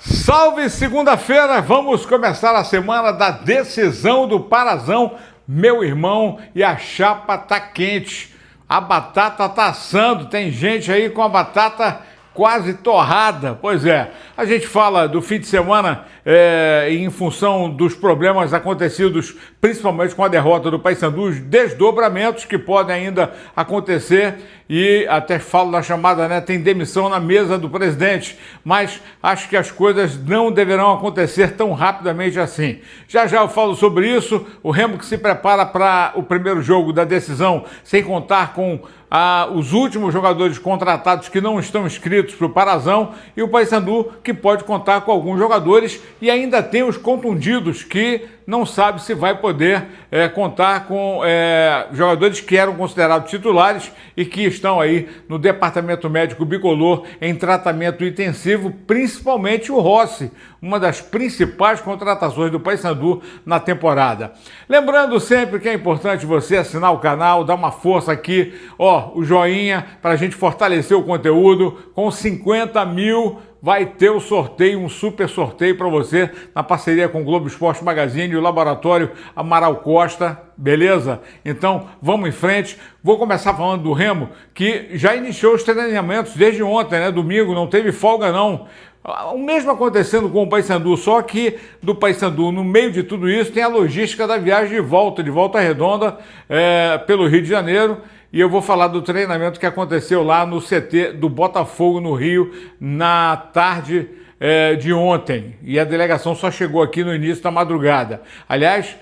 Salve segunda-feira, vamos começar a semana da decisão do Parazão, meu irmão, e a chapa tá quente, a batata tá assando, tem gente aí com a batata quase torrada. Pois é, a gente fala do fim de semana em função dos problemas acontecidos, principalmente com a derrota do Paysandu, os desdobramentos que podem ainda acontecer, e até falo na chamada, né, tem demissão na mesa do presidente, mas acho que as coisas não deverão acontecer tão rapidamente assim. Já já eu falo sobre isso. O Remo que se prepara para o primeiro jogo da decisão, sem contar com os últimos jogadores contratados que não estão inscritos para o Parazão, e o Paysandu que pode contar com alguns jogadores, e ainda tem os contundidos que não sabe se vai poder contar com jogadores que eram considerados titulares e que estão aí no departamento médico bicolor em tratamento intensivo, principalmente o Rossi, uma das principais contratações do Paysandu na temporada. Lembrando sempre que é importante você assinar o canal, dar uma força aqui, o joinha, para a gente fortalecer o conteúdo. Com 50 mil vai ter o sorteio, um super sorteio para você, na parceria com o Globo Esporte Magazine e o Laboratório Amaral Costa, beleza? Então, vamos em frente. Vou começar falando do Remo, que já iniciou os treinamentos desde ontem, né? Domingo, não teve folga não. O mesmo acontecendo com o Paysandu, só que do Paysandu, no meio de tudo isso, tem a logística da viagem de Volta Redonda, pelo Rio de Janeiro. E eu vou falar do treinamento que aconteceu lá no CT do Botafogo, no Rio, na tarde de ontem. E a delegação só chegou aqui no início da madrugada. Aliás,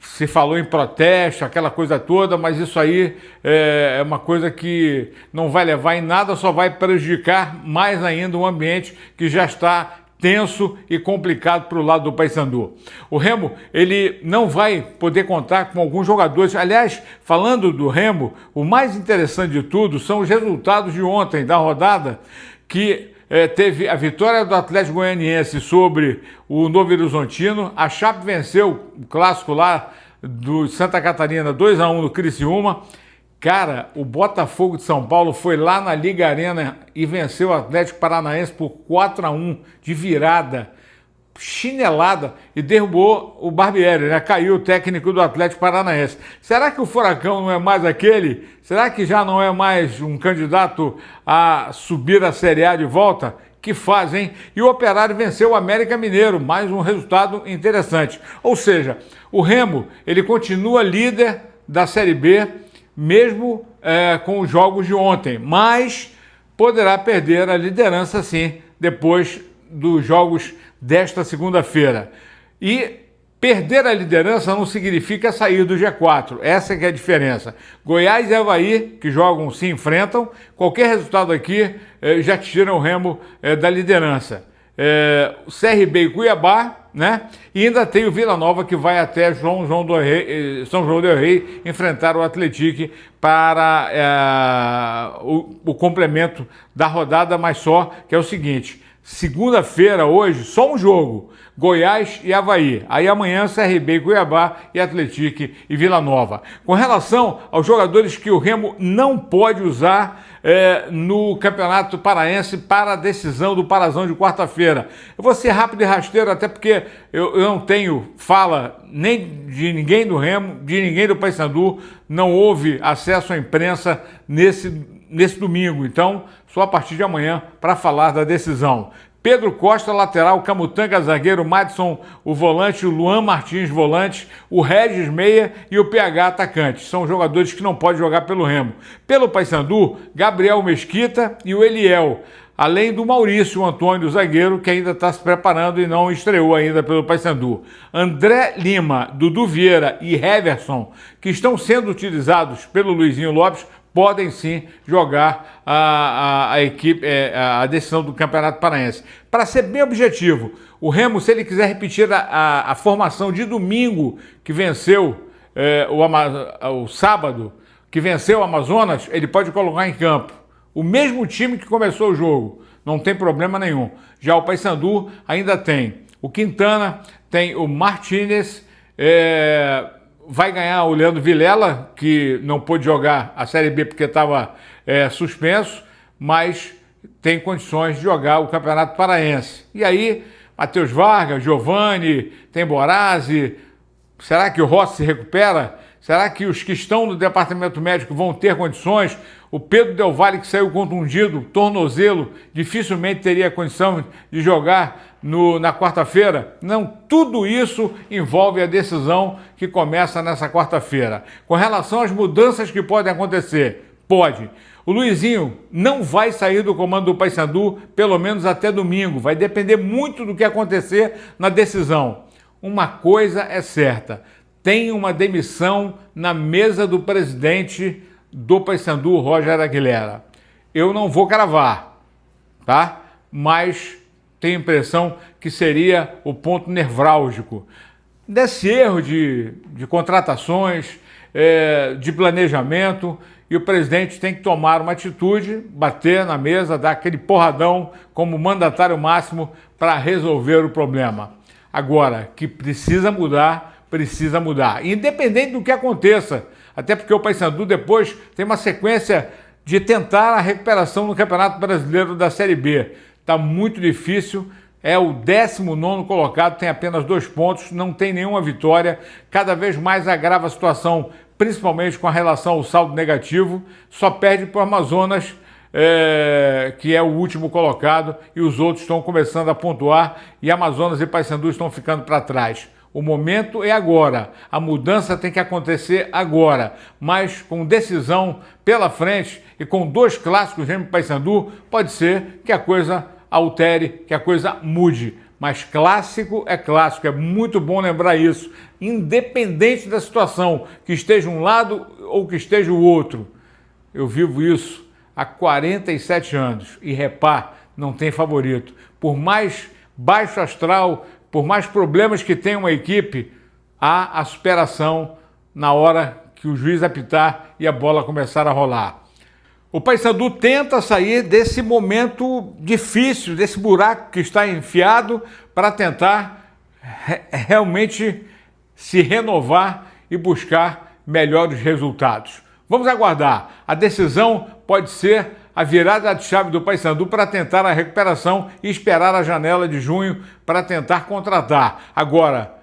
se falou em protesto, aquela coisa toda, mas isso aí é uma coisa que não vai levar em nada, só vai prejudicar mais ainda o ambiente que já está tenso e complicado para o lado do Paysandu. O Remo, ele não vai poder contar com alguns jogadores. Aliás, falando do Remo, o mais interessante de tudo são os resultados de ontem, da rodada, que teve a vitória do Atlético Goianiense sobre o Novo Horizontino. A Chape venceu o clássico lá do Santa Catarina, 2-1 no Criciúma. Cara, o Botafogo de São Paulo foi lá na Liga Arena e venceu o Atlético Paranaense por 4-1 de virada, chinelada, e derrubou o Barbieri, né? Caiu o técnico do Atlético Paranaense. Será que o Furacão não é mais aquele? Será que já não é mais um candidato a subir a Série A de volta? Que faz, hein? E o Operário venceu o América Mineiro, mais um resultado interessante. Ou seja, o Remo, ele continua líder da Série B, mesmo com os jogos de ontem, mas poderá perder a liderança sim, depois dos jogos desta segunda-feira. E perder a liderança não significa sair do G4, essa que é a diferença. Goiás e Avaí, que jogam, se enfrentam, qualquer resultado aqui já tira o Remo da liderança. O CRB e Cuiabá, né? E ainda tem o Vila Nova, que vai até São João del Rei enfrentar o Atlético para o complemento da rodada, mas só que é o seguinte: segunda-feira, hoje, só um jogo, Goiás e Avaí. Aí amanhã, CRB e Cuiabá, e Atlético e Vila Nova. Com relação aos jogadores que o Remo não pode usar no Campeonato Paraense para a decisão do Parazão de quarta-feira. Eu vou ser rápido e rasteiro, até porque eu não tenho fala nem de ninguém do Remo, de ninguém do Paysandu, não houve acesso à imprensa nesse domingo, então só a partir de amanhã para falar da decisão. Pedro Costa, lateral, Camutanga, zagueiro, Madison, o volante, o Luan Martins, volante, o Regis, meia, e o PH, atacante. São jogadores que não podem jogar pelo Remo. Pelo Paysandu, Gabriel Mesquita e o Eliel, além do Maurício, o Antônio, o zagueiro, que ainda está se preparando e não estreou ainda pelo Paysandu. André Lima, Dudu Vieira e Heverson, que estão sendo utilizados pelo Luizinho Lopes, podem sim jogar a equipe, a decisão do Campeonato Paraense. Para ser bem objetivo, o Remo, se ele quiser repetir a formação de domingo, que venceu o sábado, que venceu o Amazonas, ele pode colocar em campo o mesmo time que começou o jogo, não tem problema nenhum. Já o Paysandu ainda tem o Quintana, tem o Martínez, vai ganhar o Leandro Vilela, que não pôde jogar a Série B porque estava suspenso, mas tem condições de jogar o Campeonato Paraense. E aí, Matheus Vargas, Giovani, tem Borazzi, será que o Rossi se recupera? Será que os que estão no departamento médico vão ter condições? O Pedro Del Valle, que saiu contundido, tornozelo, dificilmente teria condição de jogar na quarta-feira? Não, tudo isso envolve a decisão que começa nessa quarta-feira. Com relação às mudanças que podem acontecer, pode. O Luizinho não vai sair do comando do Paysandu, pelo menos até domingo. Vai depender muito do que acontecer na decisão. Uma coisa é certa, tem uma demissão na mesa do presidente do Paysandu, Roger Aguilera. Eu não vou cravar, tá? Mas tenho a impressão que seria o ponto nevrálgico desse erro de contratações, de planejamento, e o presidente tem que tomar uma atitude, bater na mesa, dar aquele porradão como mandatário máximo para resolver o problema. Agora, que precisa mudar, independente do que aconteça, até porque o Paysandu depois tem uma sequência de tentar a recuperação no Campeonato Brasileiro da Série B. Está muito difícil, é o 19º colocado, tem apenas 2 pontos, não tem nenhuma vitória, cada vez mais agrava a situação, principalmente com a relação ao saldo negativo, só perde para o Amazonas, que é o último colocado, e os outros estão começando a pontuar, e Amazonas e Paysandu estão ficando para trás. O momento é agora, a mudança tem que acontecer agora, mas com decisão pela frente e com 2 clássicos Remo e Paysandu, pode ser que a coisa altere, que a coisa mude. Mas clássico, é muito bom lembrar isso, independente da situação, que esteja um lado ou que esteja o outro. Eu vivo isso há 47 anos e repá, não tem favorito. Por mais baixo astral, por mais problemas que tenha uma equipe, há a superação na hora que o juiz apitar e a bola começar a rolar. O Paysandu tenta sair desse momento difícil, desse buraco que está enfiado, para tentar realmente se renovar e buscar melhores resultados. Vamos aguardar. A decisão pode ser a virada de chave do Paysandu para tentar a recuperação e esperar a janela de junho para tentar contratar. Agora,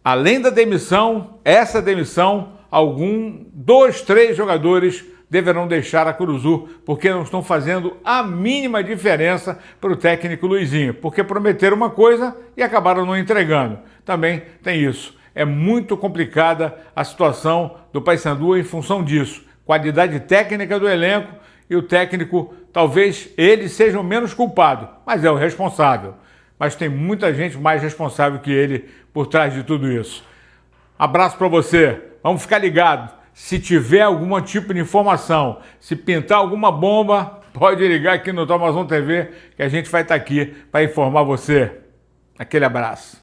além da demissão, essa demissão, 2, 3 jogadores deverão deixar a Curuzu, porque não estão fazendo a mínima diferença para o técnico Luizinho, porque prometeram uma coisa e acabaram não entregando. Também tem isso. É muito complicada a situação do Paysandu em função disso. Qualidade técnica do elenco e o técnico, talvez ele seja o menos culpado, mas é o responsável. Mas tem muita gente mais responsável que ele por trás de tudo isso. Abraço para você. Vamos ficar ligados. Se tiver algum tipo de informação, se pintar alguma bomba, pode ligar aqui no Tomazon TV, que a gente vai estar aqui para informar você. Aquele abraço.